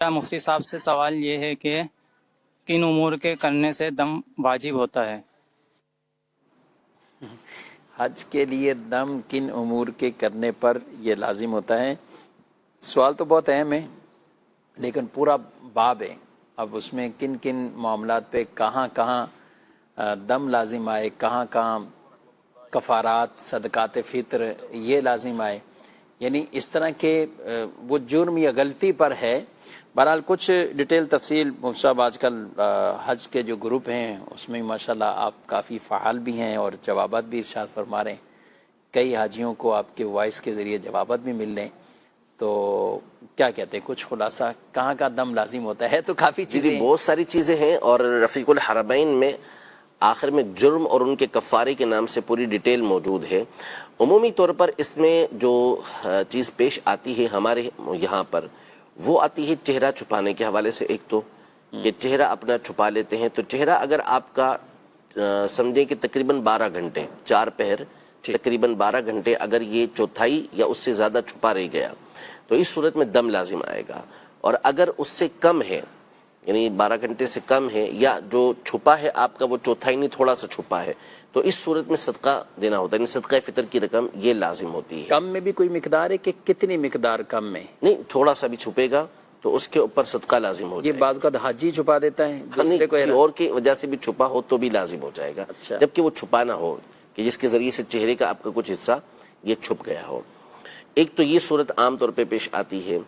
مفتی صاحب سے سوال یہ ہے کہ کن امور کے کرنے سے دم واجب ہوتا ہے؟ حج کے لیے دم کن امور کے کرنے پر یہ لازم ہوتا ہے؟ سوال تو بہت اہم ہے، لیکن پورا باب ہے۔ اب اس میں کن کن معاملات پہ کہاں کہاں دم لازم آئے، کہاں کہاں کفارات، صدقات فطر یہ لازم آئے، یعنی اس طرح کے وہ جرم یا غلطی پر ہے۔ بہرحال کچھ ڈیٹیل تفصیل مفتی صاحب آج کل حج کے جو گروپ ہیں اس میں ماشاءاللہ آپ کافی فعال بھی ہیں اور جوابات بھی ارشاد فرما رہے ہیں۔ کئی حاجیوں کو آپ کے وائس کے ذریعے جوابات بھی مل رہے ہیں، تو کیا کہتے ہیں، کچھ خلاصہ کہاں کا دم لازم ہوتا ہے؟ تو کافی چیزیں بہت ساری چیزیں ہیں، اور رفیق الحرمین میں آخر میں جرم اور ان کے کفارے کے نام سے پوری ڈیٹیل موجود ہے۔ عمومی طور پر اس میں جو چیز پیش آتی ہے ہمارے یہاں پر، وہ آتی ہے چہرہ چھپانے کے حوالے سے۔ ایک تو کہ چہرہ اپنا چھپا لیتے ہیں، تو چہرہ اگر آپ کا سمجھیں کہ تقریباً 12 گھنٹے 4 پہر تقریباً 12 گھنٹے اگر یہ چوتھائی یا اس سے زیادہ چھپا رہ گیا تو اس صورت میں دم لازم آئے گا۔ اور اگر اس سے کم ہے، یعنی 12 گھنٹے سے کم ہے، یا جو چھپا ہے آپ کا وہ چوتھائی نہیں تھوڑا سا چھپا ہے، تو اس صورت میں صدقہ دینا ہوتا ہے، یعنی صدقہ فطر کی رقم یہ لازم ہوتی ہے۔ کم میں بھی کوئی مقدار ہے کہ کتنی مقدار کم میں؟ نہیں، تھوڑا سا بھی چھپے گا تو اس کے اوپر صدقہ لازم ہو جائے یہ گا۔ بعض کا حاجی چھپا دیتا ہے، دوسرے کو کسی اور کی وجہ سے بھی چھپا ہو تو بھی لازم ہو جائے گا، اچھا، جبکہ وہ چھپا نہ ہو کہ جس کے ذریعے سے چہرے کا آپ کا کچھ حصہ یہ چھپ گیا ہو۔ ایک تو یہ صورت عام طور پہ پیش آتی ہے۔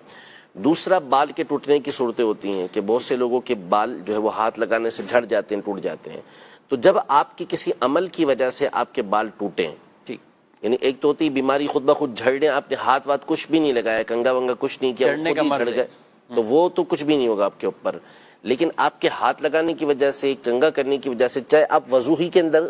دوسرا، بال کے ٹوٹنے کی صورتیں ہوتی ہیں کہ بہت سے لوگوں کے بال جو ہے وہ ہاتھ لگانے سے جھڑ جاتے ہیں، ٹوٹ جاتے ہیں۔ تو جب آپ کی کسی عمل کی وجہ سے آپ کے بال ٹوٹیں، ٹھیک، یعنی ایک تو ہوتی بیماری خود بخود جھڑنے، آپ نے ہاتھ وات کچھ بھی نہیں لگایا، کنگا ونگا کچھ نہیں کیا، جھڑنے خود کا ہی مرض جھڑ ہے، گئے، تو وہ تو کچھ بھی نہیں ہوگا آپ کے اوپر۔ لیکن آپ کے ہاتھ لگانے کی وجہ سے، کنگا کرنے کی وجہ سے، چاہے آپ وضو ہی کے اندر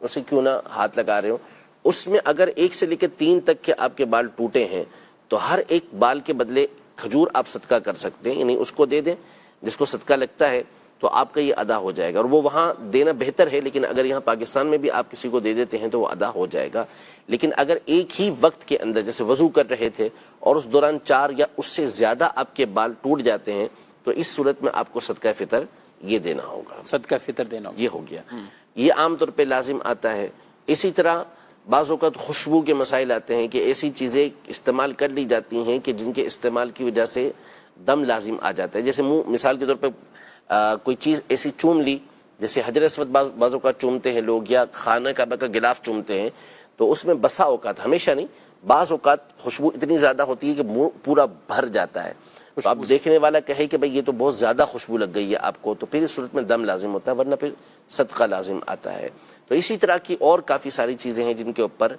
اسے کیوں نہ ہاتھ لگا رہے ہو، اس میں اگر 1 سے لے کے 3 تک کے آپ کے بال ٹوٹے ہیں تو ہر ایک بال کے بدلے کھجور آپ صدقہ کر سکتے ہیں، یعنی اس کو دے دیں جس کو صدقہ لگتا ہے، تو آپ کا یہ ادا ہو جائے گا۔ اور وہ وہاں دینا بہتر ہے، لیکن اگر یہاں پاکستان میں بھی آپ کسی کو دے دیتے ہیں تو وہ ادا ہو جائے گا۔ لیکن اگر ایک ہی وقت کے اندر جیسے وضو کر رہے تھے اور اس دوران 4 یا اس سے زیادہ آپ کے بال ٹوٹ جاتے ہیں، تو اس صورت میں آپ کو صدقہ فطر یہ دینا ہوگا، صدقہ فطر دینا ہوگا، یہ ہو گیا۔ یہ عام طور پہ لازم آتا ہے۔ اسی طرح بعض اوقات خوشبو کے مسائل آتے ہیں کہ ایسی چیزیں استعمال کر لی جاتی ہیں کہ جن کے استعمال کی وجہ سے دم لازم آ جاتا ہے۔ جیسے منہ، مثال کے طور پہ کوئی چیز ایسی چوم لی، جیسے حجر اسود بعض اوقات چومتے ہیں لوگ، یا خانہ کعبہ کا غلاف چومتے ہیں، تو اس میں بسا اوقات، ہمیشہ نہیں، بعض اوقات خوشبو اتنی زیادہ ہوتی ہے کہ منہ پورا بھر جاتا ہے، تو اب دیکھنے والا کہے کہ بھئی یہ تو بہت زیادہ خوشبو لگ گئی ہے آپ کو، تو پھر اس صورت میں دم لازم ہوتا ہے، ورنہ پھر صدقہ لازم آتا ہے۔ تو اسی طرح کی اور کافی ساری چیزیں ہیں جن کے اوپر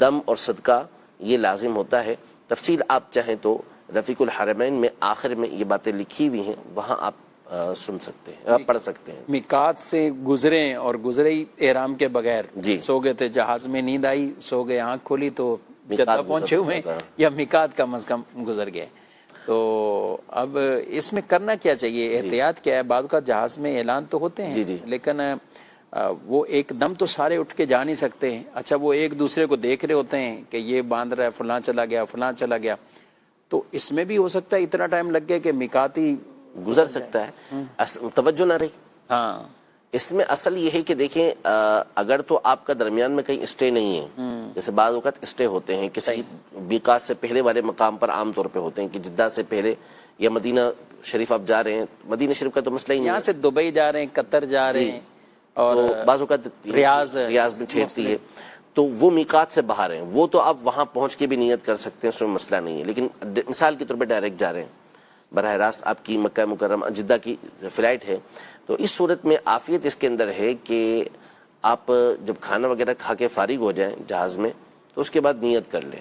دم اور صدقہ یہ لازم ہوتا ہے۔ تفصیل آپ چاہیں تو رفیق الحرمین میں آخر میں یہ باتیں لکھی ہوئی ہیں، وہاں آپ سن سکتے ہیں، آپ پڑھ سکتے ہیں۔ میقات سے گزرے اور گزرے ہی احرام کے بغیر، جی، سو گئے تھے، جہاز میں نیند آئی، سو گئے، آنکھ کھولی تو جدہ میقات پہنچے ہوئے، یا میقات کم از کم گزر گئے۔ تو اب اس میں کرنا کیا چاہیے، احتیاط کیا ہے؟ بعض کا جہاز میں اعلان تو ہوتے ہیں، لیکن وہ ایک دم تو سارے اٹھ کے جا نہیں سکتے ہیں۔ اچھا، وہ ایک دوسرے کو دیکھ رہے ہوتے ہیں کہ یہ باندھ رہا ہے، فلاں چلا گیا، فلاں چلا گیا، تو اس میں بھی ہو سکتا ہے اتنا ٹائم لگ گیا کہ میقات ہی گزر سکتا ہے، توجہ نہ رہی۔ ہاں، اس میں اصل یہ ہے کہ دیکھیں، اگر تو آپ کا درمیان میں کہیں اسٹے نہیں ہے، جیسے بعض اوقات اسٹے ہوتے ہیں کسی میقات سے پہلے والے مقام پر، عام طور پہ ہوتے ہیں کہ جدہ سے پہلے یا مدینہ شریف آپ جا رہے ہیں، مدینہ شریف کا تو مسئلہ ہی نہیں ہے، یہاں سے دبئی جا رہے ہیں، قطر جا رہے ہیں، اور بعض اوقات ریاض میں ٹھہرتی ہے، تو وہ میقات سے باہر ہیں، وہ تو آپ وہاں پہنچ کے بھی نیت کر سکتے ہیں، اس میں مسئلہ نہیں ہے۔ لیکن مثال کے طور پہ ڈائریکٹ جا رہے ہیں، براہ راست آپ کی مکہ مکرمہ جدہ کی فلائٹ ہے، تو اس صورت میں عافیت اس کے اندر ہے کہ آپ جب کھانا وغیرہ کھا کے فارغ ہو جائیں جہاز میں، تو اس کے بعد نیت کر لیں،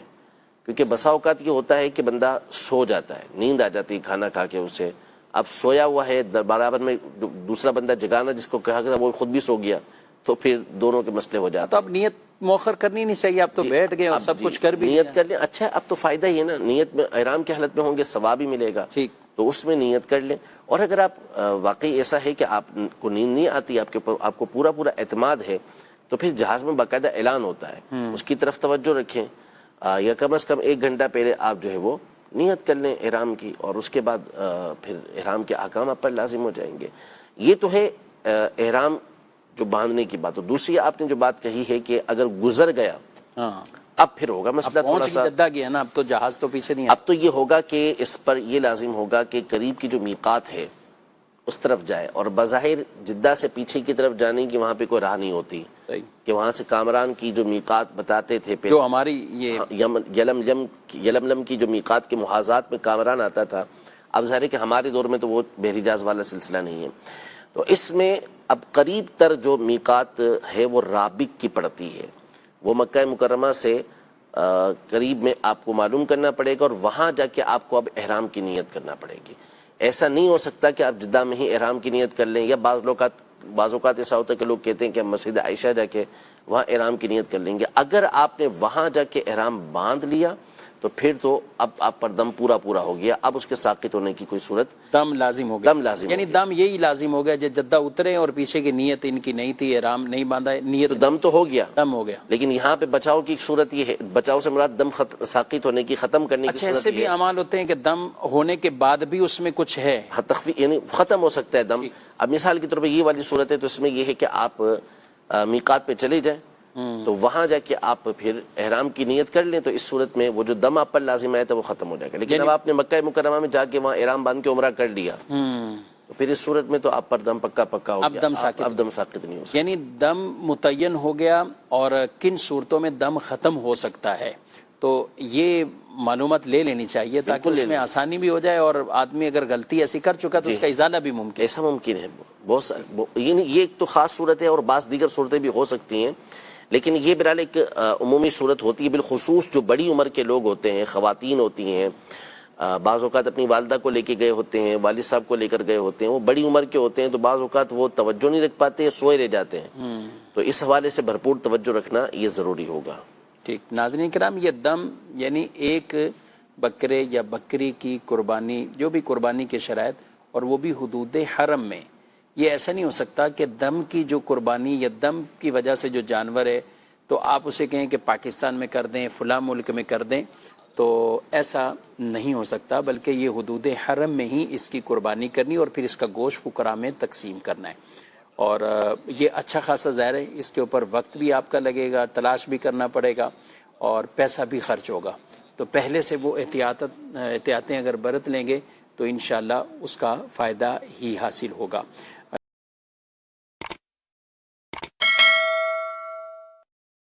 کیونکہ بسا اوقات یہ ہوتا ہے کہ بندہ سو جاتا ہے، نیند آ جاتی ہے کھانا کھا کے اسے، اب سویا ہوا ہے، برابر میں دوسرا بندہ جگانا جس کو کہا گیا وہ خود بھی سو گیا، تو پھر دونوں کے مسئلے ہو جاتے ہیں۔ تو اب نیت مؤخر کرنی نہیں چاہیے، اب تو بیٹھ گئے اور سب کچھ کر بھی نیت کر لیں، اچھا اب تو فائدہ ہی ہے نا، نیت میں احرام کی حالت میں ہوں گے، ثواب ہی ملے گا، ٹھیک، تو اس میں نیت کر لیں۔ اور اگر آپ واقعی ایسا ہے کہ آپ کو نیند نہیں آتی، آپ کے اوپر آپ کو پورا اعتماد ہے، تو پھر جہاز میں باقاعدہ اعلان ہوتا ہے، اس کی طرف توجہ رکھیں، یا کم از کم 1 گھنٹہ پہلے آپ جو ہے وہ نیت کر لیں احرام کی، اور اس کے بعد پھر احرام کے احکام آپ پر لازم ہو جائیں گے. یہ تو ہے احرام جو باندھنے کی بات. دوسری آپ نے جو بات کہی ہے کہ اگر گزر گیا ہاں اب پھر ہوگا مسئلہ تھوڑا پہنچ سا. جدہ گیا نا، اب تو جہاز تو پیچھے نہیں اب تو یہ ہوگا کہ اس پر یہ لازم ہوگا کہ قریب کی جو میقات ہے اس طرف جائے، اور بظاہر جدہ سے پیچھے کی طرف جانے کی وہاں پہ کوئی راہ نہیں ہوتی صحیح، کہ وہاں سے کامران کی جو میقات بتاتے تھے جو ہماری یہ یلملم کی جو میقات کے محاذات میں کامران آتا تھا. اب ظاہر ہے کہ ہمارے دور میں تو وہ بحریجاز والا سلسلہ نہیں ہے. تو اس میں اب قریب تر جو میقات ہے وہ رابق کی پڑتی ہے، وہ مکہ مکرمہ سے قریب میں آپ کو معلوم کرنا پڑے گا، اور وہاں جا کے آپ کو اب احرام کی نیت کرنا پڑے گی. ایسا نہیں ہو سکتا کہ آپ جدہ میں ہی احرام کی نیت کر لیں، یا بعض اوقات ایسا ہوتا ہے کہ لوگ کہتے ہیں کہ ہم مسجد عائشہ جا کے وہاں احرام کی نیت کر لیں گے. اگر آپ نے وہاں جا کے احرام باندھ لیا تو پھر تو اب آپ پر دم پورا ہو گیا، اب اس کے ساقط ہونے کی کوئی صورت. دم لازم ہو گیا، دم لازم یعنی ہو گیا. دم یہی لازم ہو گیا جو جدہ اترے اور پیچھے کی نیت ان کی نہیں تھی، احرام نہیں باندھا، نیت تو دم تو ہو گیا، دم ہو گیا. لیکن یہاں پہ بچاؤ کی ایک صورت یہ ہے، بچاؤ سے مراد دم ساقط ہونے کی، ختم کرنے کی اچھا صورت ایسے یہ بھی ہے. اعمال ہوتے ہیں کہ دم ہونے کے بعد بھی اس میں کچھ ہے. یعنی ختم ہو سکتا ہے دم. اب مثال کے طور پہ یہ والی صورت ہے، تو اس میں یہ ہے کہ آپ میقات پہ چلے جائیں تو وہاں جا کے آپ پھر احرام کی نیت کر لیں، تو اس صورت میں وہ جو دم آپ پر لازم آیا تھا وہ ختم ہو جائے گا. لیکن اب آپ نے مکہ مکرمہ میں جا کے وہاں احرام باندھ کے عمرہ کر لیا تو پھر اس صورت میں تو آپ پر دم پکا ہو اب گیا، دم ساقط اب دم ساقط نہیں ہو سکتا. یعنی دم متعین ہو گیا. اور کن صورتوں میں دم ختم ہو سکتا ہے تو یہ معلومات لے لینی چاہیے تاکہ اس میں آسانی بھی ہو جائے، اور آدمی اگر غلطی ایسی کر چکا تو اس کا ازالہ بھی ممکن. ایسا ممکن ہے بہت سارے، یہ ایک تو خاص صورت ہے، اور بعض دیگر صورتیں بھی ہو سکتی ہیں، لیکن یہ بہرحال ایک عمومی صورت ہوتی ہے. بالخصوص جو بڑی عمر کے لوگ ہوتے ہیں، خواتین ہوتی ہیں، بعض اوقات اپنی والدہ کو لے کے گئے ہوتے ہیں، والد صاحب کو لے کر گئے ہوتے ہیں، وہ بڑی عمر کے ہوتے ہیں، تو بعض اوقات وہ توجہ نہیں رکھ پاتے، سوئے رہ جاتے ہیں. تو اس حوالے سے بھرپور توجہ رکھنا یہ ضروری ہوگا. ٹھیک. ناظرین کرام، یہ دم یعنی ایک بکرے یا بکری کی قربانی، جو بھی قربانی کے شرائط، اور وہ بھی حدود حرم میں. یہ ایسا نہیں ہو سکتا کہ دم کی جو قربانی یا دم کی وجہ سے جو جانور ہے تو آپ اسے کہیں کہ پاکستان میں کر دیں، فلاں ملک میں کر دیں، تو ایسا نہیں ہو سکتا، بلکہ یہ حدود حرم میں ہی اس کی قربانی کرنی اور پھر اس کا گوشت فقراء میں تقسیم کرنا ہے. اور یہ اچھا خاصا ظاہر ہے، اس کے اوپر وقت بھی آپ کا لگے گا، تلاش بھی کرنا پڑے گا، اور پیسہ بھی خرچ ہوگا. تو پہلے سے وہ احتیاطیں اگر برت لیں گے تو انشاءاللہ اس کا فائدہ ہی حاصل ہوگا.